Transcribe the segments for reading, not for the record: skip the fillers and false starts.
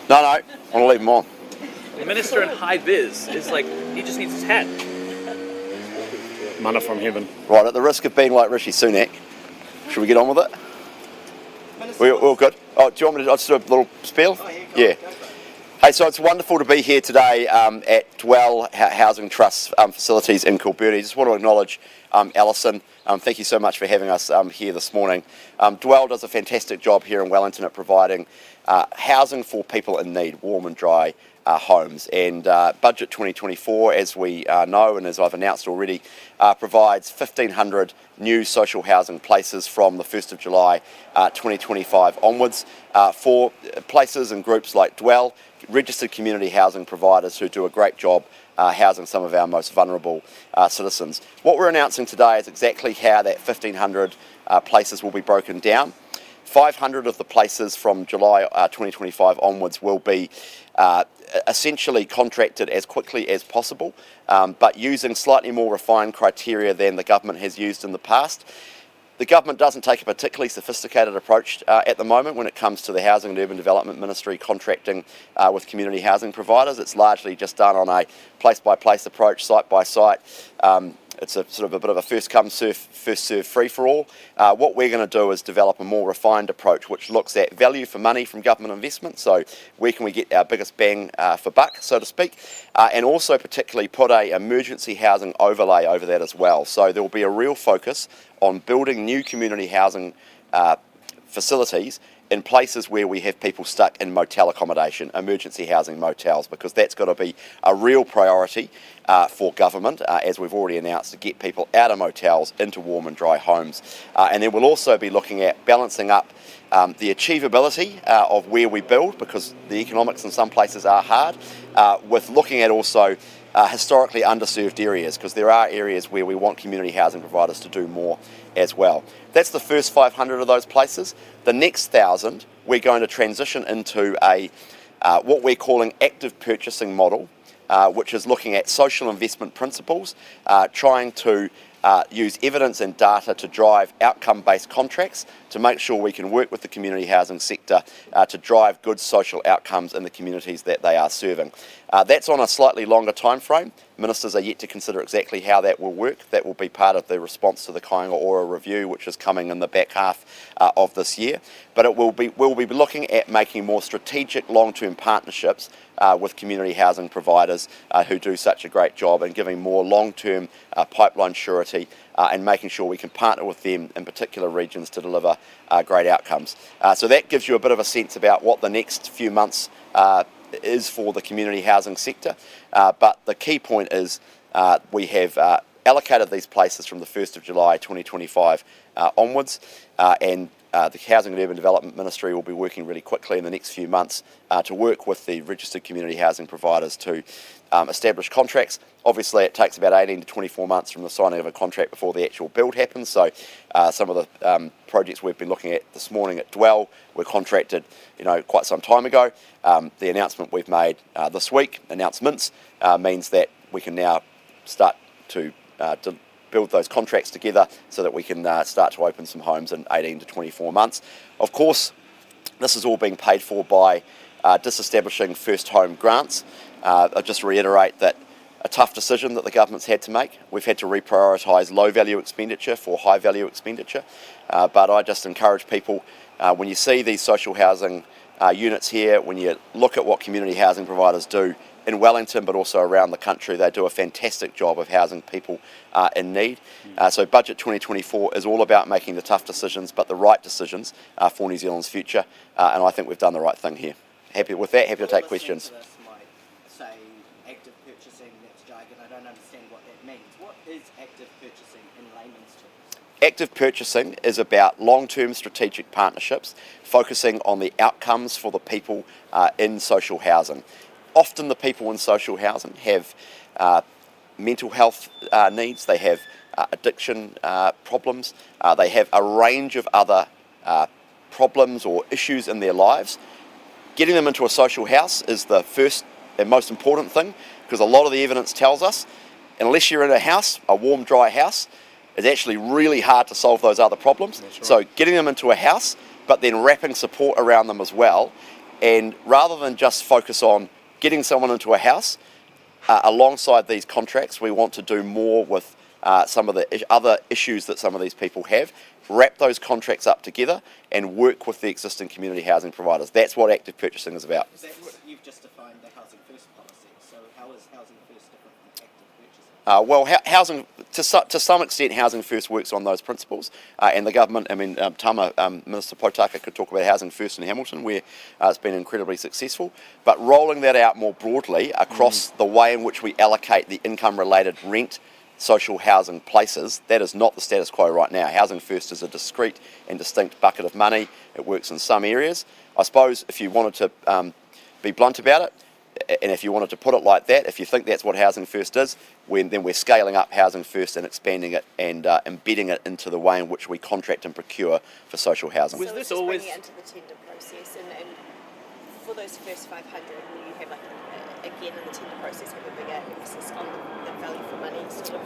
No, I want to leave them on. The minister in high vis is like, he just needs his hat. Manna from heaven. Right, at the risk of being like Rishi Sunak, should we get on with it? We're all good. Oh, do you want me to just do a little spiel? Yeah. Hey, so it's wonderful to be here today at Dwell Housing Trust facilities in Kilburn. Just want to acknowledge Alison. Thank you so much for having us here this morning. Dwell does a fantastic job here in Wellington at providing housing for people in need, warm and dry homes. And Budget 2024, as we know and as I've announced already, provides 1,500 new social housing places from the 1st of July 2025 onwards for places and groups like Dwell, registered community housing providers who do a great job housing some of our most vulnerable citizens. What we're announcing today is exactly how that 1,500 places will be broken down. 500 of the places from July 2025 onwards will be essentially contracted as quickly as possible, but using slightly more refined criteria than the government has used in the past. The government doesn't take a particularly sophisticated approach at the moment when it comes to the Housing and Urban Development Ministry contracting with community housing providers. It's largely just done on a place-by-place approach, site-by-site. It's a sort of a bit of a first-come, first-served free-for-all. What we're going to do is develop a more refined approach which looks at value for money from government investment, so where can we get our biggest bang for buck, so to speak, and also particularly put a emergency housing overlay over that as well. So there will be a real focus on building new community housing facilities in places where we have people stuck in motel accommodation, emergency housing motels, because that's got to be a real priority for government, as we've already announced, to get people out of motels into warm and dry homes. And then we'll also be looking at balancing up the achievability of where we build, because the economics in some places are hard, with looking at also historically underserved areas, because there are areas where we want community housing providers to do more as well. That's the first 500 of those places. The next 1,000 we're going to transition into a what we're calling active purchasing model, which is looking at social investment principles, trying to use evidence and data to drive outcome-based contracts to make sure we can work with the community housing sector to drive good social outcomes in the communities that they are serving. That's on a slightly longer time frame. Ministers are yet to consider exactly how that will work. That will be part of the response to the Kāinga Ora review, which is coming in the back half of this year. But we'll be looking at making more strategic long-term partnerships with community housing providers who do such a great job, and giving more long-term pipeline surety and making sure we can partner with them in particular regions to deliver great outcomes. So that gives you a bit of a sense about what the next few months is for the community housing sector. But the key point is we have allocated these places from the 1st of July 2025 onwards, and the Housing and Urban Development Ministry will be working really quickly in the next few months to work with the registered community housing providers to establish contracts. Obviously, it takes about 18 to 24 months from the signing of a contract before the actual build happens. So some of the projects we've been looking at this morning at Dwell were contracted, quite some time ago. The announcement we've made this week, announcements, means that we can now start to build those contracts together so that we can start to open some homes in 18 to 24 months. Of course, this is all being paid for by disestablishing first home grants. I'll just reiterate that a tough decision that the government's had to make. We've had to reprioritise low value expenditure for high value expenditure, but I just encourage people, when you see these social housing units here, when you look at what community housing providers do in Wellington but also around the country, they do a fantastic job of housing people in need. So Budget 2024 is all about making the tough decisions but the right decisions for New Zealand's future, and I think we've done the right thing here. Happy with that, happy to take questions. Say active purchasing, that's jargon, I don't understand what that means. What is active purchasing in layman's terms? Active purchasing is about long-term strategic partnerships focusing on the outcomes for the people in social housing. Often the people in social housing have mental health needs, they have addiction problems, they have a range of other problems or issues in their lives. Getting them into a social house is the first and most important thing, because a lot of the evidence tells us unless you're in a house, a warm, dry house, it's actually really hard to solve those other problems. Right. So getting them into a house, but then wrapping support around them as well, And rather than just focus on getting someone into a house, alongside these contracts, we want to do more with some of the other issues that some of these people have, wrap those contracts up together and work with the existing community housing providers. That's what active purchasing is about. You've just defined the housing first policy, so how is housing first different from active purchasing? Housing, to some extent, Housing First works on those principles, and the government, Minister Potaka could talk about Housing First in Hamilton, where it's been incredibly successful, but rolling that out more broadly across the way in which we allocate the income-related rent social housing places, that is not the status quo right now. Housing First is a discrete and distinct bucket of money. It works in some areas. I suppose if you wanted to be blunt about it, and if you wanted to put it like that, if you think that's what Housing First is, then we're scaling up Housing First and expanding it and embedding it into the way in which we contract and procure for social housing. Was So this it's just always bringing it into the tender process, and for those first 500, will you have again in the tender process have a bigger emphasis on the value for money sort of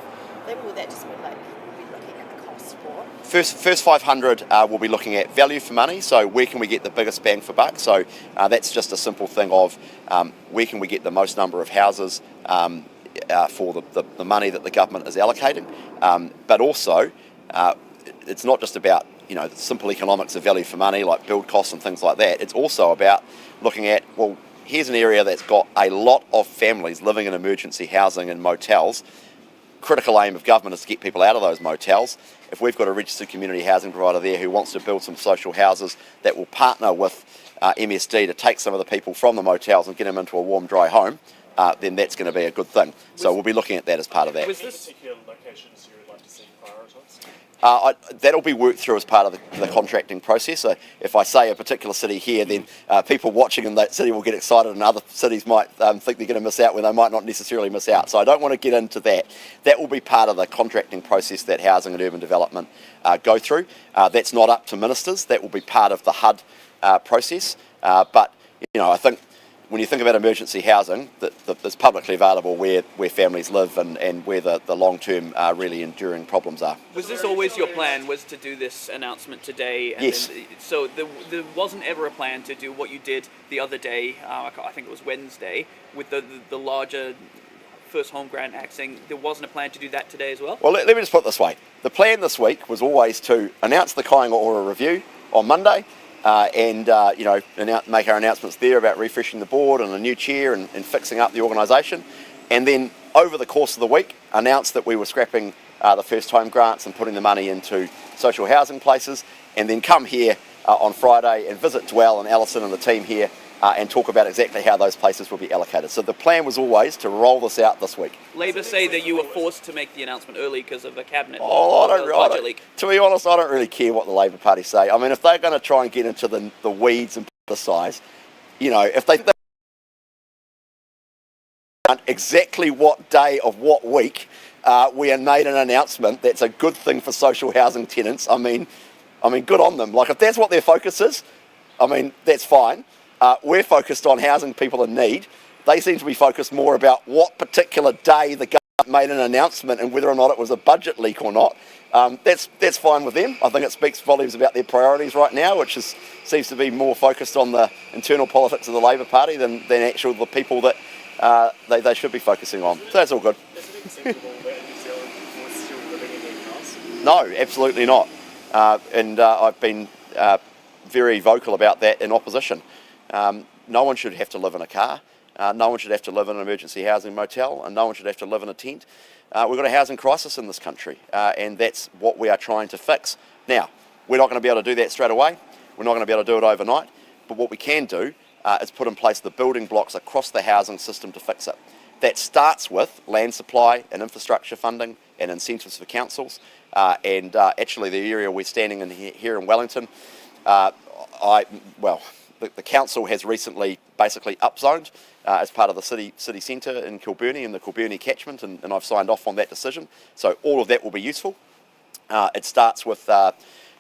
thing? Will that just be we're looking at the cost for? First 500, we'll be looking at value for money, so where can we get the biggest bang for buck? So that's just a simple thing of where can we get the most number of houses for the money that the government is allocating, but also it's not just about the simple economics of value for money like build costs and things like that. It's also about looking at, well, here's an area that's got a lot of families living in emergency housing and motels. Critical aim of government is to get people out of those motels. If we've got a registered community housing provider there who wants to build some social houses that will partner with MSD to take some of the people from the motels and get them into a warm, dry home, then that's going to be a good thing. So we'll be looking at that as part of that. Was this particular locations you would like to see prioritised? That'll be worked through as part of the contracting process. So if I say a particular city here, then people watching in that city will get excited, and other cities might think they're going to miss out when they might not necessarily miss out. So I don't want to get into that. That will be part of the contracting process that Housing and Urban Development go through. That's not up to ministers. That will be part of the HUD process. But I think when you think about emergency housing, that's publicly available where families live and where the long-term really enduring problems are. Was this always your plan, was to do this announcement today? And Yes. So there wasn't ever a plan to do what you did the other day, I think it was Wednesday, with the larger first home grant axing. There wasn't a plan to do that today as well? Well, let me just put it this way. The plan this week was always to announce the Kāinga Ora review on Monday, make our announcements there about refreshing the board and a new chair and fixing up the organisation, and then over the course of the week announce that we were scrapping the first home grants and putting the money into social housing places, and then come here on Friday and visit Dwell and Alison and the team here and talk about exactly how those places will be allocated. So the plan was always to roll this out this week. Labor say that you were forced to make the announcement early because of a cabinet budget leak. To be honest, I don't really care what the Labor Party say. I mean, if they're going to try and get into the weeds and politicise, if they think exactly what day of what week we had made an announcement that's a good thing for social housing tenants, I mean, good on them. Like, if that's what their focus is, that's fine. We're focused on housing people in need. They seem to be focused more about what particular day the government made an announcement and whether or not it was a budget leak or not. That's fine with them. I think it speaks volumes about their priorities right now, which seems to be more focused on the internal politics of the Labor Party than the people that they should be focusing on. So that's all good. Is it acceptable that New Zealand was still living in their cars? No, absolutely not. I've been very vocal about that in opposition. No one should have to live in a car. No one should have to live in an emergency housing motel, and no one should have to live in a tent. We've got a housing crisis in this country, and that's what we are trying to fix. Now, we're not going to be able to do that straight away. We're not going to be able to do it overnight. But what we can do is put in place the building blocks across the housing system to fix it. That starts with land supply and infrastructure funding and incentives for councils. Actually, the area we're standing in here in Wellington, the council has recently basically upzoned as part of the city centre in Kilburnie and the Kilburnie catchment, and I've signed off on that decision. So all of that will be useful. It starts with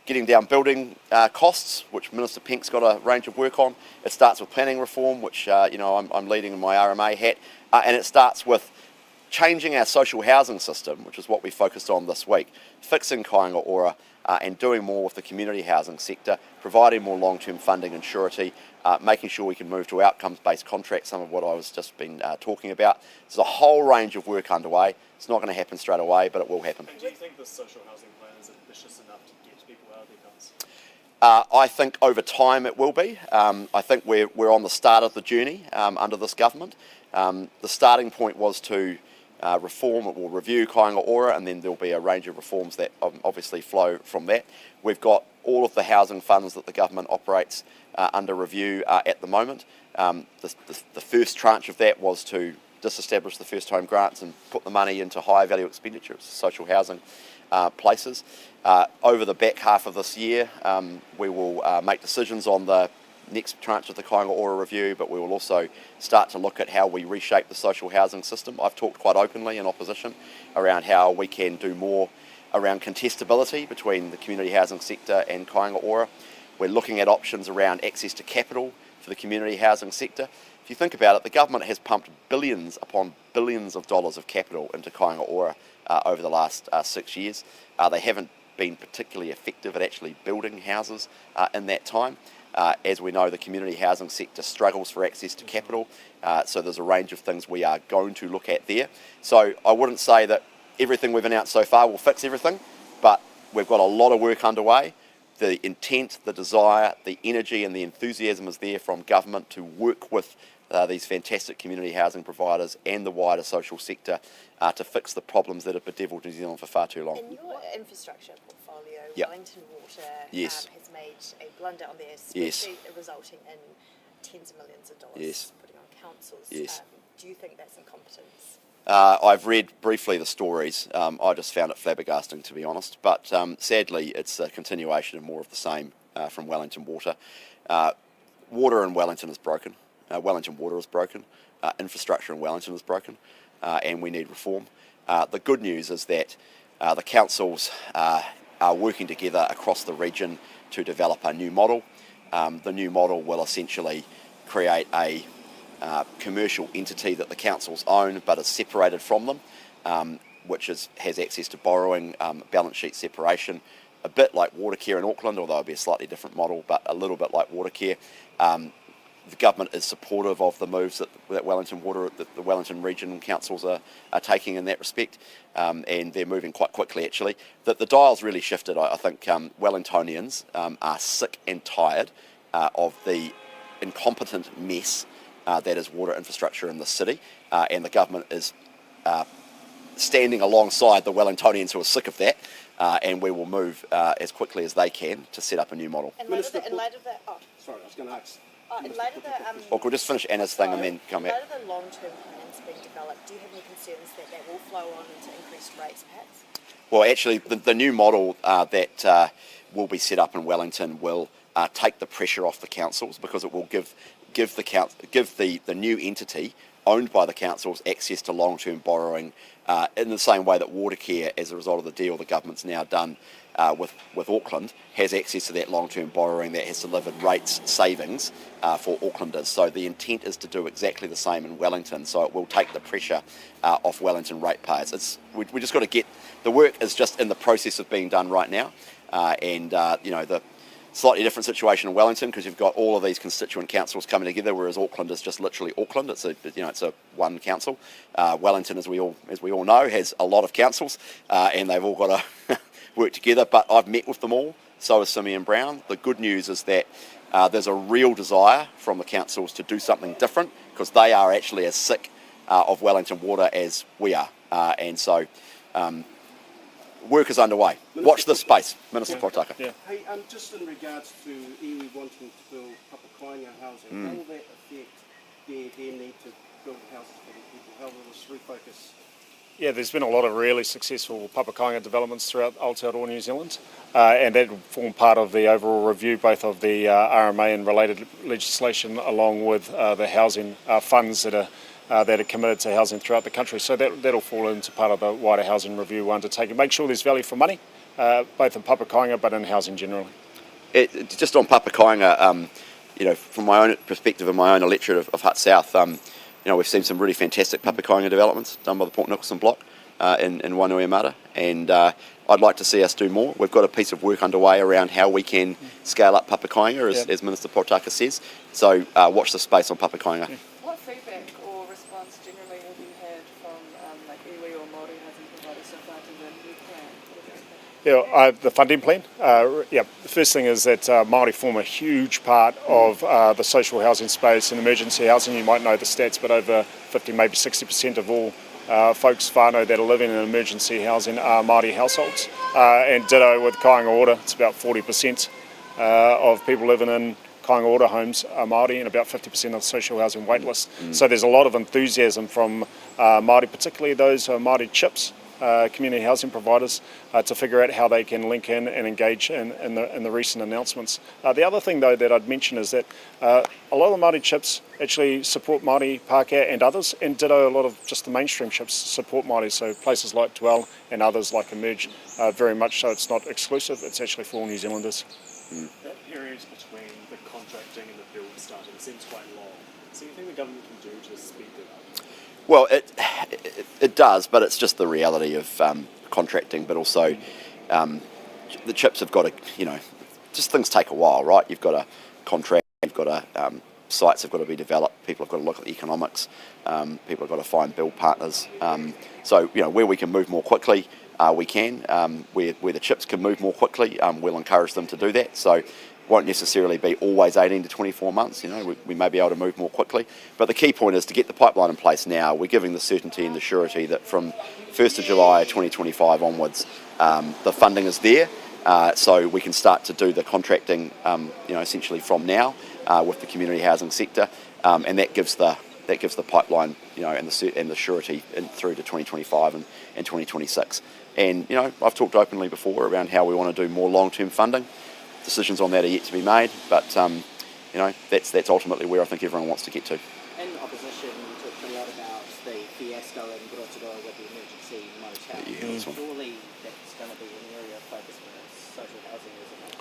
getting down building costs, which Minister Penk's got a range of work on. It starts with planning reform, which I'm leading in my RMA hat, and it starts with changing our social housing system, which is what we focused on this week, fixing Kāinga Ora, and doing more with the community housing sector, providing more long-term funding and surety, making sure we can move to outcomes-based contracts, some of what I was just been talking about. There's a whole range of work underway. It's not going to happen straight away, but it will happen. And do you think the social housing plan is ambitious enough to get people out of their homes? I think over time it will be. I think we're on the start of the journey under this government. The starting point was to reform or review Kāinga Ora, and then there'll be a range of reforms that obviously flow from that. We've got all of the housing funds that the government operates under review at the moment. The first tranche of that was to disestablish the first home grants and put the money into high value expenditures, social housing places. Over the back half of this year, we will make decisions on the next tranche of the Kāinga Ora review, but we will also start to look at how we reshape the social housing system. I've talked quite openly in opposition around how we can do more around contestability between the community housing sector and Kāinga Ora. We're looking at options around access to capital for the community housing sector. If you think about it, the government has pumped billions upon billions of dollars of capital into Kāinga Ora over the last 6 years. They haven't been particularly effective at actually building houses in that time. As we know, the community housing sector struggles for access to capital, so there's a range of things we are going to look at there. So I wouldn't say that everything we've announced so far will fix everything, but we've got a lot of work underway. The intent, the desire, the energy and the enthusiasm is there from government to work with these fantastic community housing providers and the wider social sector to fix the problems that have bedeviled New Zealand for far too long. In your infrastructure portfolio, Yep. Wellington Water Yes. has made a blunder on there, Yes. especially resulting in tens of millions of dollars Yes. putting on councils. Yes. Do you think that's incompetence? I've read briefly the stories. I just found it flabbergasting, to be honest. But sadly, it's a continuation of more of the same from Wellington Water. Water in Wellington is broken. Wellington Water is broken. Infrastructure in Wellington is broken, and we need reform. The good news is that the councils are working together across the region to develop a new model. The new model will essentially create a commercial entity that the councils own but is separated from them, which has access to borrowing, balance sheet separation, a bit like Watercare in Auckland, although it'll be a slightly different model, but a little bit like Watercare. The government is supportive of the moves that Wellington Water, the Wellington region councils are taking in that respect, and they're moving quite quickly actually. The dial's really shifted. I think Wellingtonians are sick and tired of the incompetent mess that is water infrastructure in the city, and the government is standing alongside the Wellingtonians who are sick of that, and we will move as quickly as they can to set up a new model. In light of the, in light of the, Sorry, I was going to ask. in light of the, Or we'll just finish Anna's thing and then come in back. light of the long-term plans being developed, do you have any concerns that that will flow on into increased rates, perhaps? Well, actually, the new model that will be set up in Wellington will take the pressure off the councils, because it will give the new entity owned by the councils access to long-term borrowing in the same way that Watercare, as a result of the deal the government's now done with Auckland, has access to that long-term borrowing that has delivered rates savings for Aucklanders. So the intent is to do exactly the same in Wellington, so it will take the pressure off Wellington ratepayers. We just got to get, the work is just in the process of being done right now, and the slightly different situation in Wellington, because you've got all of these constituent councils coming together, whereas Auckland is just literally Auckland. It's a one council. Wellington, as we all know, has a lot of councils, and they've all got to work together. But I've met with them all. So has Simeon Brown. The good news is that there's a real desire from the councils to do something different, because they are actually as sick of Wellington Water as we are, and so. Work is underway. Watch this space, Minister Potaka. Hey, just in regards to iwi wanting to build Papakainga housing, how will that affect their need to build houses for the people? How will this refocus? Yeah, there's been a lot of really successful Papakainga developments throughout Aotearoa New Zealand, and that will form part of the overall review, both of the RMA and related legislation, along with the housing funds that are committed to housing throughout the country. So that'll fall into part of the wider housing review we're undertaking. Make sure there's value for money, both in Papakainga but in housing generally. Just on Papakainga, from my own perspective and my own electorate of Hutt South, we've seen some really fantastic Papakainga developments done by the Port Nicholson block in Wainuiomata, and I'd like to see us do more. We've got a piece of work underway around how we can scale up Papakainga, as Minister Potaka says. So watch the space on Papakainga. What feedback or response generally have you had from like iwi or Māori housing providers so far to the new plan? The funding plan. The first thing is that Māori form a huge part of the social housing space and emergency housing. You might know the stats, but over 50, maybe 60% of all folks whānau that are living in emergency housing are Māori households. And ditto with Kāinga Ora, it's about 40% of people living in Kāinga Ora homes are Māori, and about 50% of the social housing waitlist. So there's a lot of enthusiasm from Māori, particularly those Māori chips, community housing providers, to figure out how they can link in and engage in the recent announcements. The other thing, though, that I'd mention is that a lot of the Māori chips actually support Māori, Pākehā and others, and ditto a lot of just the mainstream chips support Māori, so places like Dwell and others like Emerge, very much so. It's not exclusive, it's actually for all New Zealanders. That period between the contracting and the build starting seems quite long. So you think the government can do to speed that up? Well, it does, but it's just the reality of contracting, but also the chips have got to, just things take a while, right? You've got to contract, you've got to, sites have got to be developed, people have got to look at the economics, people have got to find build partners. So, where we can move more quickly, we can. Where the chips can move more quickly, we'll encourage them to do that. So won't necessarily be always 18 to 24 months. We may be able to move more quickly. But the key point is to get the pipeline in place now. We're giving the certainty and the surety that from 1st of July 2025 onwards, the funding is there. So we can start to do the contracting, essentially from now with the community housing sector, and that gives the pipeline, and the surety through to 2025 and 2026. And I've talked openly before around how we want to do more long-term funding. Decisions on that are yet to be made, but that's ultimately where I think everyone wants to get to. In opposition, you talked a lot about the fiasco in Rotorua with the emergency motel. Surely that's going to be an area of focus for social housing, isn't it?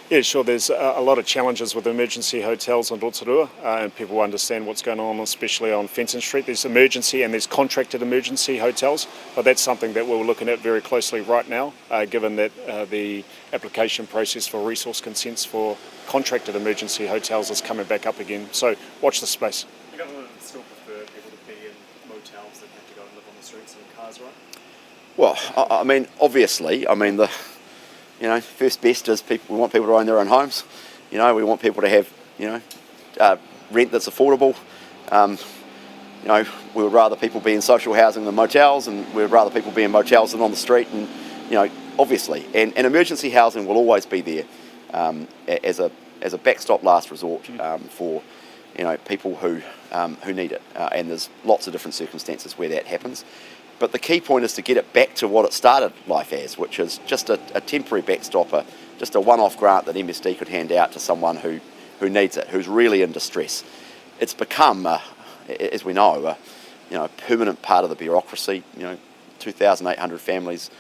Yeah, sure. There's a lot of challenges with emergency hotels in Rotorua, and people understand what's going on, especially on Fenton Street. There's emergency and there's contracted emergency hotels, but that's something that we're looking at very closely right now, given that the application process for resource consents for contracted emergency hotels is coming back up again. So watch the space. The government would still prefer people to be in motels than have to go and live on the streets and in cars, right? Well, obviously, the first best is we want people to own their own homes. We want people to have, rent that's affordable. We would rather people be in social housing than motels, and we would rather people be in motels than on the street. And obviously, and emergency housing will always be there as a backstop last resort for people who need it. And there's lots of different circumstances where that happens. But the key point is to get it back to what it started life as, which is just a temporary backstop, just a one-off grant that MSD could hand out to someone who needs it, who's really in distress. It's become, as we know, a permanent part of the bureaucracy. 2,800 families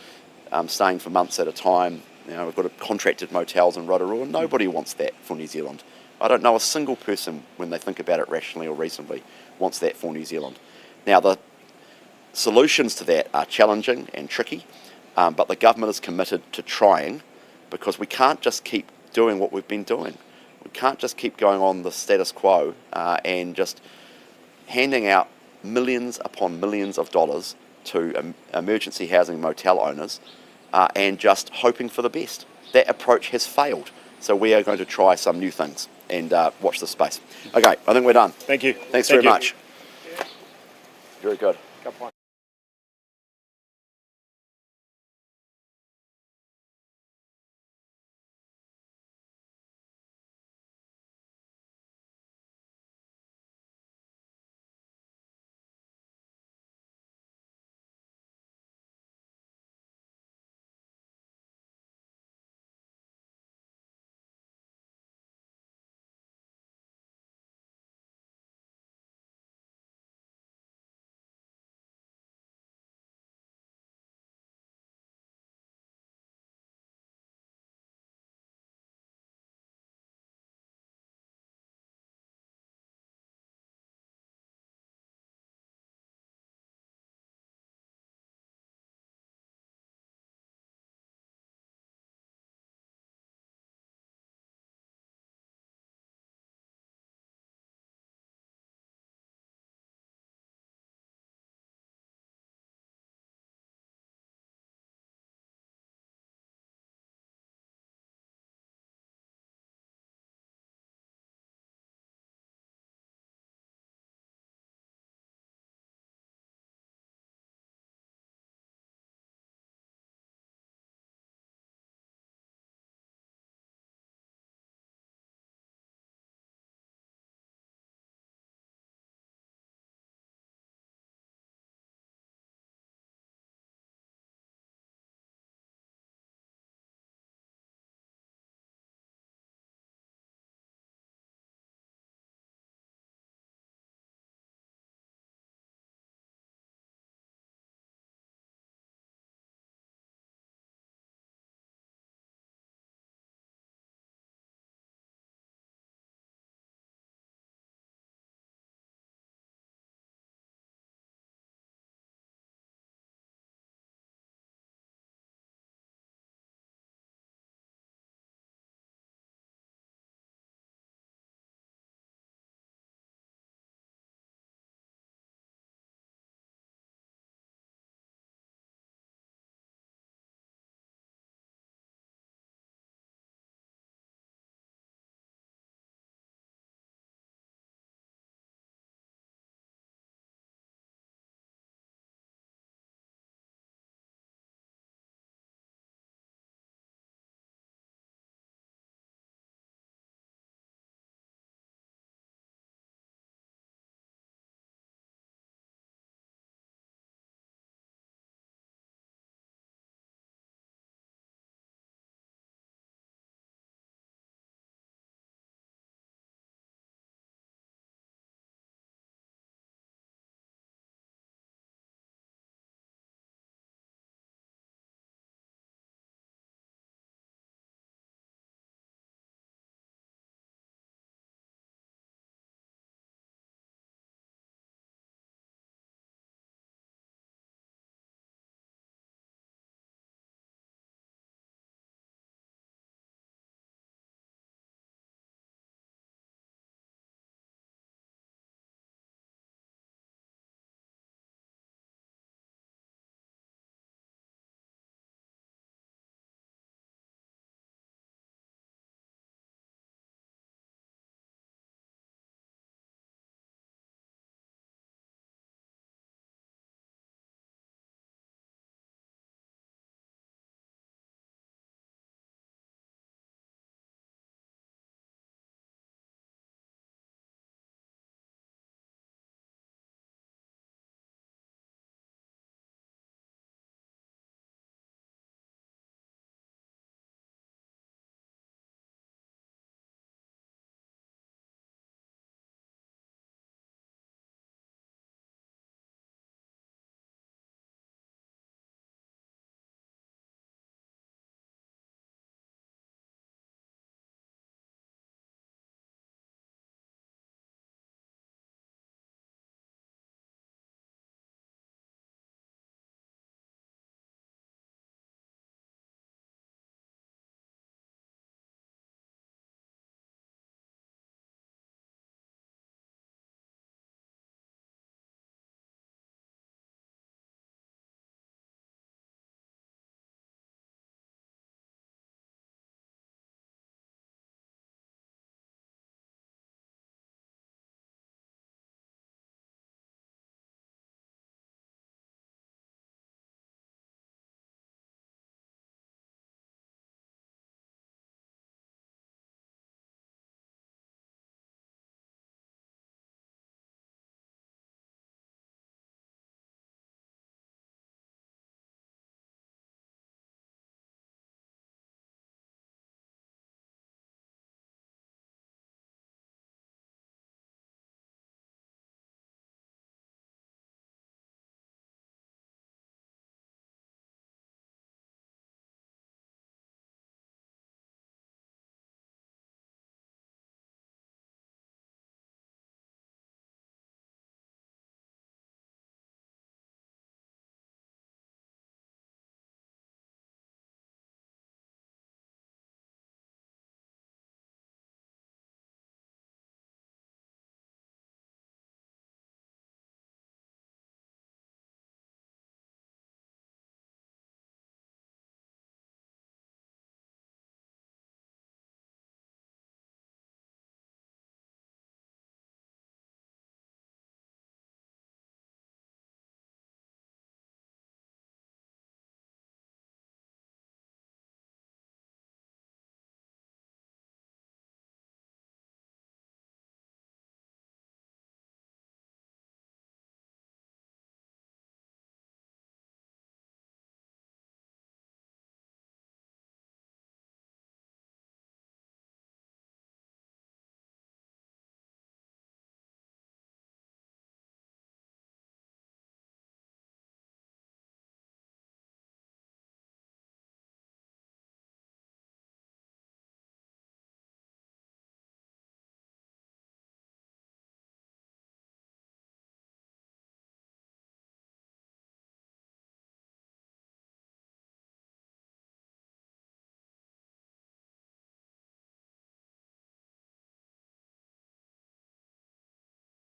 staying for months at a time. We've got contracted motels in Rotorua. Nobody wants that for New Zealand. I don't know a single person, when they think about it rationally or reasonably, wants that for New Zealand. Now, the solutions to that are challenging and tricky, but the government is committed to trying, because we can't just keep doing what we've been doing. We can't just keep going on the status quo and just handing out millions upon millions of dollars to emergency housing motel owners and just hoping for the best. That approach has failed. So we are going to try some new things and watch the space. Okay, I think we're done. Thank you. Thanks very much. Very good. Good point.